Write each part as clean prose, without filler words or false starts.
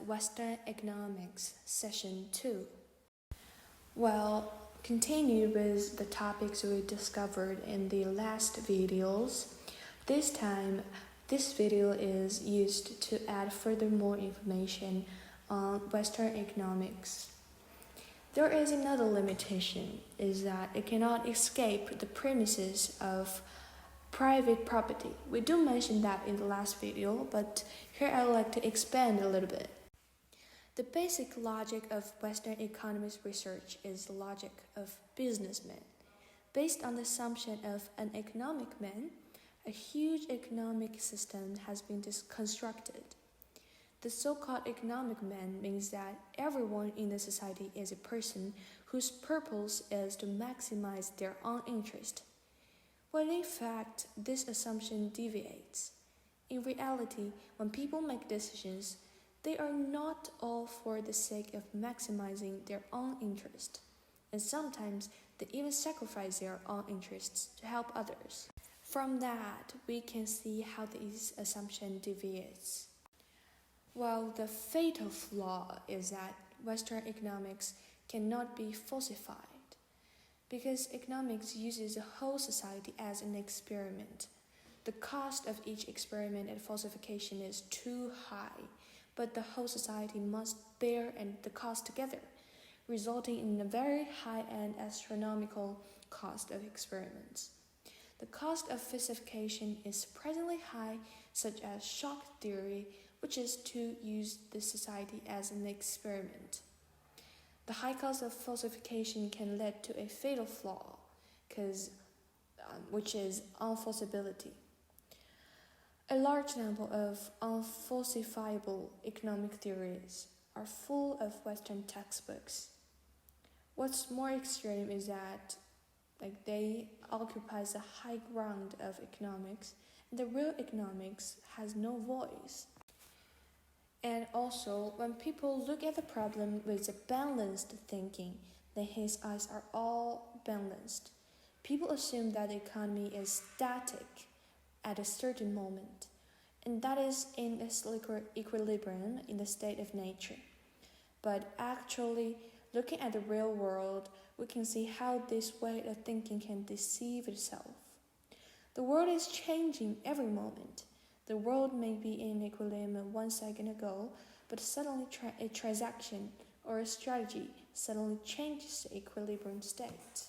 Western Economics, Session 2. Well, continue with the topics we discovered in the last videos. This time, this video is used to add furthermore information on Western economics. There is another limitation, is that it cannot escape the premises of private property. We do mention that in the last video, but here I would like to expand a little bit. The basic logic of Western economics research is the logic of businessmen. Based on the assumption of an economic man, a huge economic system has been constructed. The so-called economic man means that everyone in the society is a person whose purpose is to maximize their own interest. When in fact, this assumption deviates. In reality, when people make decisions, they are not all for the sake of maximizing their own interest, and sometimes they even sacrifice their own interests to help others. From that, we can see how this assumption deviates. Well, the fatal flaw is that Western economics cannot be falsified, because economics uses the whole society as an experiment. The cost of each experiment and falsification is too high, but the whole society must bear the cost together, resulting in a very high and astronomical cost of experiments. The cost of falsification is surprisingly high, such as shock theory, which is to use the society as an experiment. The high cost of falsification can lead to a fatal flaw, which is unfalsibility. A large number of unfalsifiable economic theories are full of Western textbooks. What's more extreme is that they occupy the high ground of economics, and the real economics has no voice. And also, when people look at the problem with a balanced thinking, then his eyes are all balanced. People assume that the economy is static at a certain moment, and that is in a equilibrium in the state of nature. But actually, looking at the real world, we can see how this way of thinking can deceive itself. The world is changing every moment. The world may be in equilibrium 1 second ago, but suddenly a transaction or a strategy suddenly changes the equilibrium state,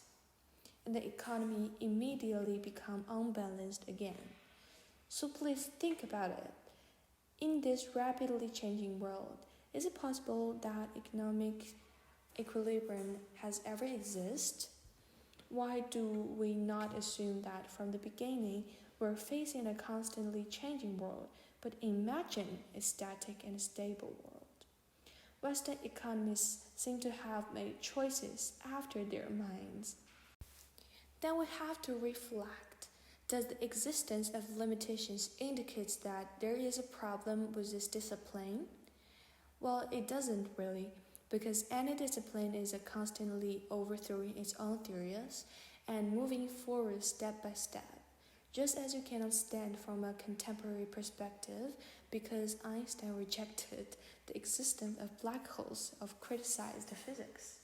and the economy immediately becomes unbalanced again. So please think about it. In this rapidly changing world, is it possible that economic equilibrium has ever existed? Why do we not assume that from the beginning we're facing a constantly changing world, but imagine a static and stable world? Western economists seem to have made choices after their minds. Then we have to reflect. Does the existence of limitations indicate that there is a problem with this discipline? Well, it doesn't really, because any discipline is constantly overthrowing its own theories and moving forward step by step, just as you cannot stand from a contemporary perspective because Einstein rejected the existence of black holes or criticized the physics.